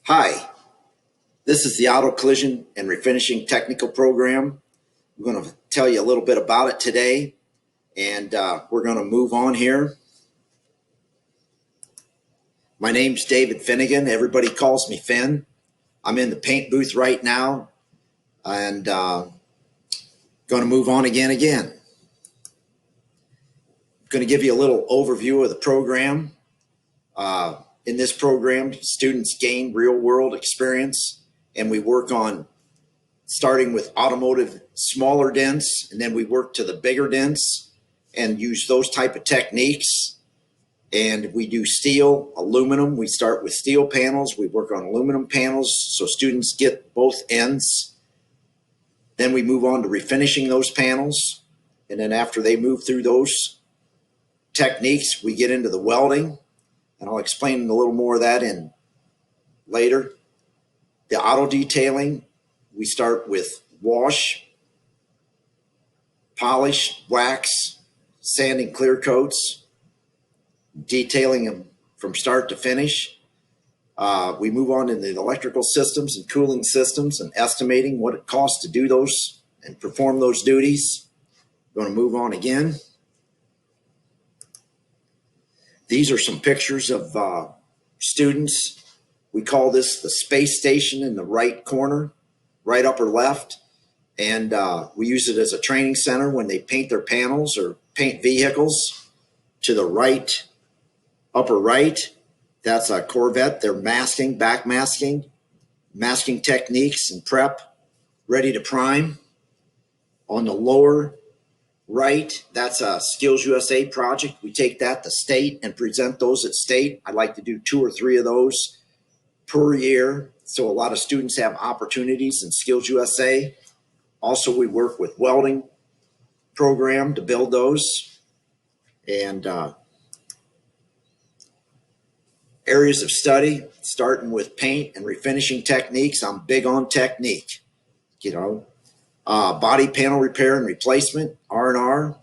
Hi, this is the Auto Collision and Refinishing Technical Program. I'm going to tell you a little bit about it today, and we're going to move on here. My name's David Finnegan. Everybody calls me Finn. I'm in the paint booth right now, and going to move on again. I'm going to give you a little overview of the program. In this program, students gain real-world experience, and we work on starting with automotive smaller dents, and then we work to the bigger dents and use those type of techniques. And we do steel, aluminum. We start with steel panels. We work on aluminum panels so students get both ends. Then we move on to refinishing those panels. And then after they move through those techniques, we get into the welding. And I'll explain a little more of that in later. The auto detailing, we start with wash, polish, wax, sand and clear coats, detailing them from start to finish. We move on into the electrical systems and cooling systems and estimating what it costs to do those and perform those duties. We're going to move on again. These are some pictures of students. We call this the space station in the right corner, right upper left. And we use it as a training center when they paint their panels or paint vehicles. To the right, upper right, that's a Corvette. They're masking, back masking techniques and prep, ready to prime. On the lower right, that's a Skills USA project. We take that to state and present those at state. I like to do 2 or 3 of those per year, so a lot of students have opportunities in Skills USA. Also, we work with welding program to build those. And areas of study, starting with paint and refinishing techniques. I'm big on technique, body panel repair and replacement, R&R,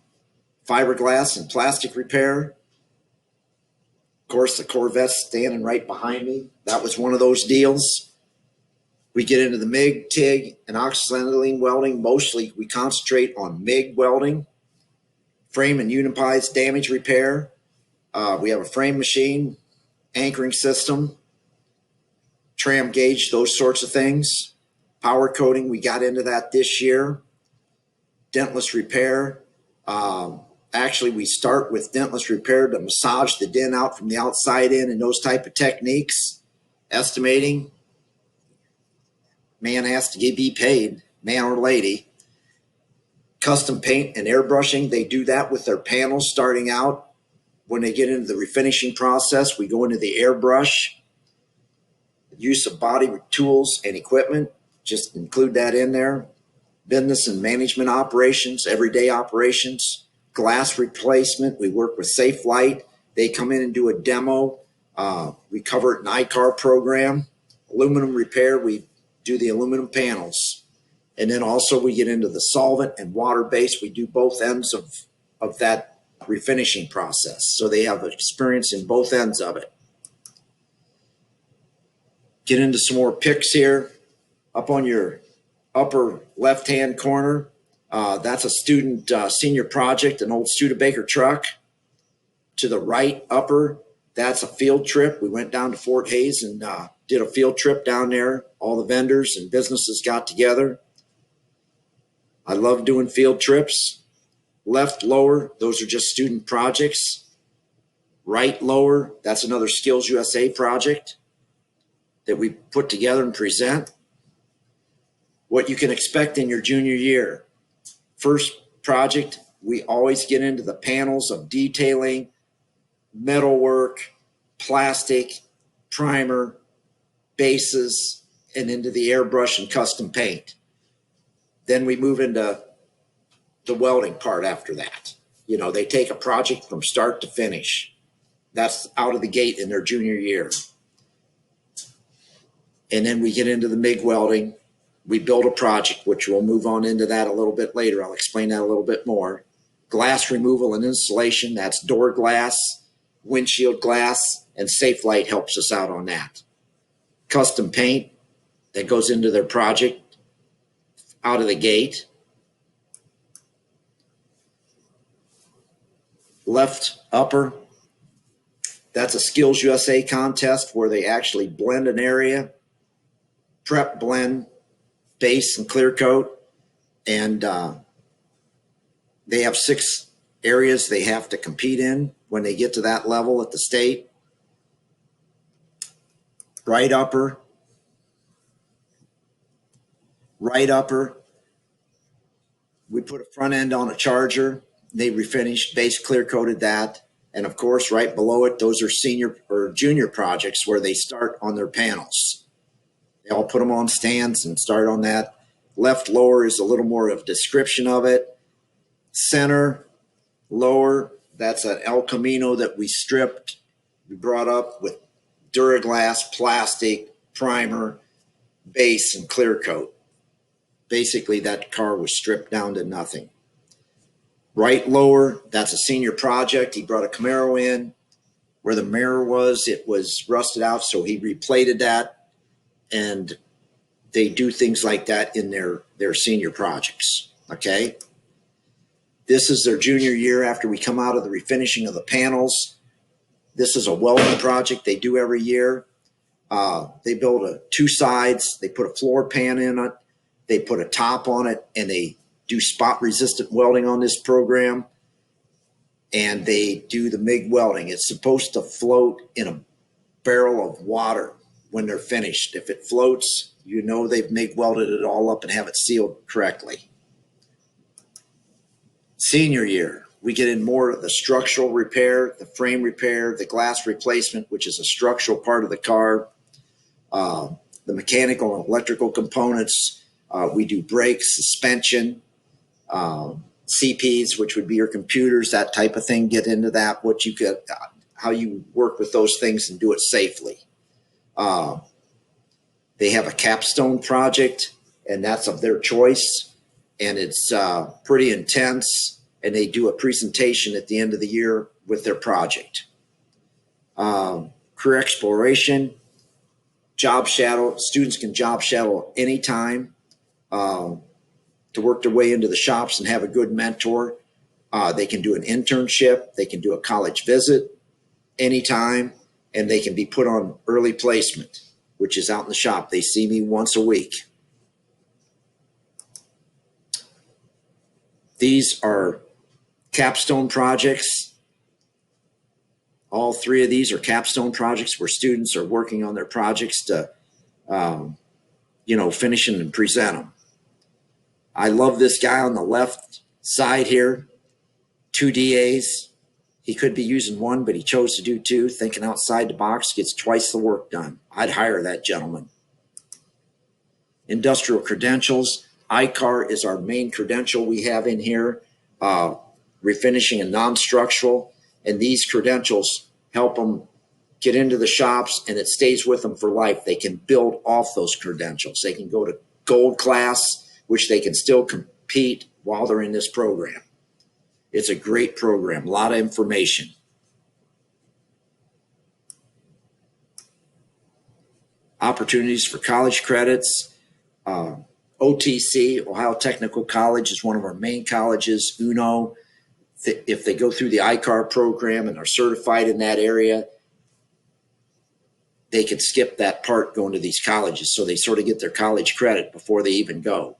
fiberglass and plastic repair. Of course, the Corvette's standing right behind me. That was one of those deals. We get into the MIG, TIG, and oxyacetylene welding. Mostly we concentrate on MIG welding. Frame and unifies damage repair. We have a frame machine, anchoring system, tram gauge, those sorts of things. Power coating, we got into that this year. Dentless repair. Actually, we start with dentless repair to massage the dent out from the outside in and those type of techniques. Estimating. Man has to be paid, man or lady. Custom paint and airbrushing, they do that with their panels starting out. When they get into the refinishing process, we go into the airbrush. Use of body tools and equipment, just include that in there. Business and management operations, everyday operations. Glass replacement, we work with Safe Light. They come in and do a demo. We cover it in ICAR program. Aluminum repair, we do the aluminum panels. And then also we get into the solvent and water base. We do both ends of that refinishing process. So they have experience in both ends of it. Get into some more pics here. Up on your upper left-hand corner, that's a student senior project, an old Studebaker truck. To the right upper, that's a field trip. We went down to Fort Hays and did a field trip down there. All the vendors and businesses got together. I love doing field trips. Left lower, those are just student projects. Right lower, that's another Skills USA project that we put together and present. What you can expect in your junior year. First project, we always get into the panels of detailing, metalwork, plastic, primer, bases, and into the airbrush and custom paint. Then we move into the welding part after that. They take a project from start to finish. That's out of the gate in their junior year. And then we get into the MIG welding. We build a project, which we'll move on into that a little bit later. I'll explain that a little bit more. Glass removal and installation, that's door glass, windshield glass, and Safe Light helps us out on that. custom paint that goes into their project out of the gate. Left upper, that's a Skills USA contest where they actually blend an area, prep, blend, base, and clear coat. And they have 6 areas they have to compete in when they get to that level at the state. Right upper, we put a front end on a Charger. They refinished, base clear coated that. And of course, right below it, those are senior or junior projects where they start on their panels. They all put them on stands and start on that. Left lower is a little more of a description of it. Center, lower, that's an El Camino that we stripped. We brought up with Duraglass, plastic, primer, base, and clear coat. Basically, that car was stripped down to nothing. Right lower, that's a senior project. He brought a Camaro in. Where the mirror was, it was rusted out, so he replated that. And they do things like that in their senior projects, okay? This is their junior year after we come out of the refinishing of the panels. This is a welding project they do every year. They build 2 sides. They put a floor pan in it. They put a top on it, and they do spot-resistant welding on this program. And they do the MIG welding. It's supposed to float in a barrel of water when they're finished. If it floats, you know they've MIG welded it all up and have it sealed correctly. Senior year, we get in more of the structural repair, the frame repair, the glass replacement, which is a structural part of the car, the mechanical and electrical components. We do brakes, suspension, CPs, which would be your computers, that type of thing. Get into that, what you could, how you work with those things and do it safely. They have a capstone project, and that's of their choice, and it's pretty intense. And they do a presentation at the end of the year with their project. Career exploration, job shadow. Students can job shadow anytime to work their way into the shops and have a good mentor. They can do an internship. They can do a college visit anytime, and they can be put on early placement, which is out in the shop. They see me once a week. These are capstone projects. All 3 of these are capstone projects where students are working on their projects to, finish them and present them. I love this guy on the left side here, 2 DAs. He could be using 1, but he chose to do 2. Thinking outside the box, gets twice the work done. I'd hire that gentleman. Industrial credentials. ICAR is our main credential we have in here. Refinishing and non-structural. And these credentials help them get into the shops, and it stays with them for life. They can build off those credentials. They can go to gold class, which they can still compete while they're in this program. It's a great program, a lot of information. Opportunities for college credits. OTC, Ohio Technical College, is one of our main colleges. UNO, if they go through the ICAR program and are certified in that area, they can skip that part going to these colleges. So they sort of get their college credit before they even go.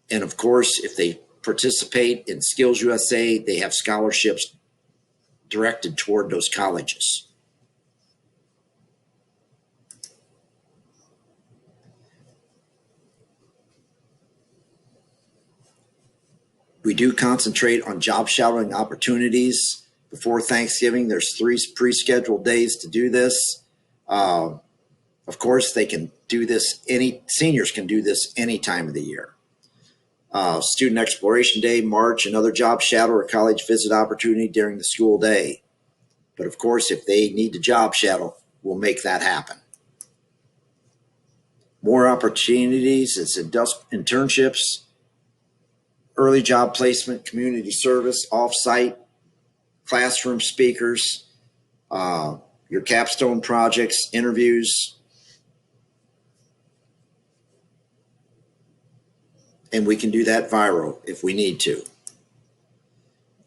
And of course, if they participate in Skills USA, they have scholarships directed toward those colleges. We do concentrate on job shadowing opportunities. Before Thanksgiving, there's 3 pre-scheduled days to do this. Of course, they can do this, seniors can do this any time of the year. Student Exploration Day, March, another job shadow or college visit opportunity during the school day. But of course, if they need to job shadow, we'll make that happen. More opportunities is internships, early job placement, community service, off-site, classroom speakers, your capstone projects, interviews, and we can do that viral if we need to.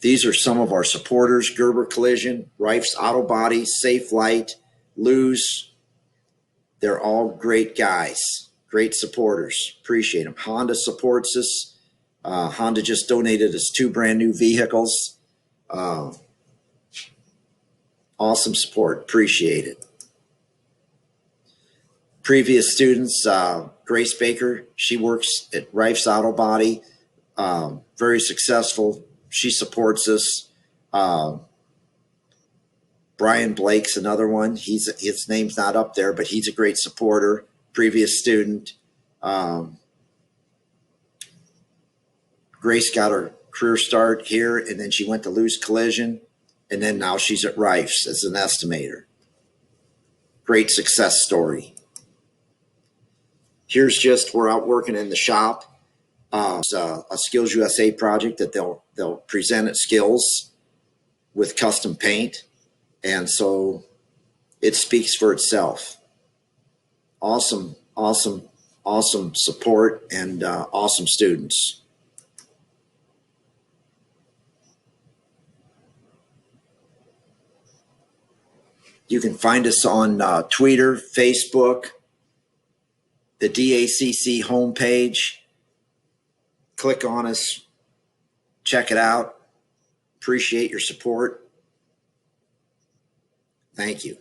These are some of our supporters: Gerber Collision, Rife's Auto Body, Safe Light, Luz. They're all great guys, great supporters. Appreciate them. Honda supports us. Honda just donated us 2 brand new vehicles. Awesome support. Appreciate it. Previous students, Grace Baker, she works at Rife's Auto Body, very successful. She supports us. Brian Blake's another one. His name's not up there, but he's a great supporter. Previous student. Grace got her career start here, and then she went to Luz Collision, and then now she's at Rife's as an estimator. Great success story. Here's just, we're out working in the shop. It's a Skills USA project that they'll present at Skills with custom paint. And so it speaks for itself. Awesome, awesome, awesome support and awesome students. You can find us on Twitter, Facebook, the DACC homepage. Click on us, check it out. Appreciate your support. Thank you.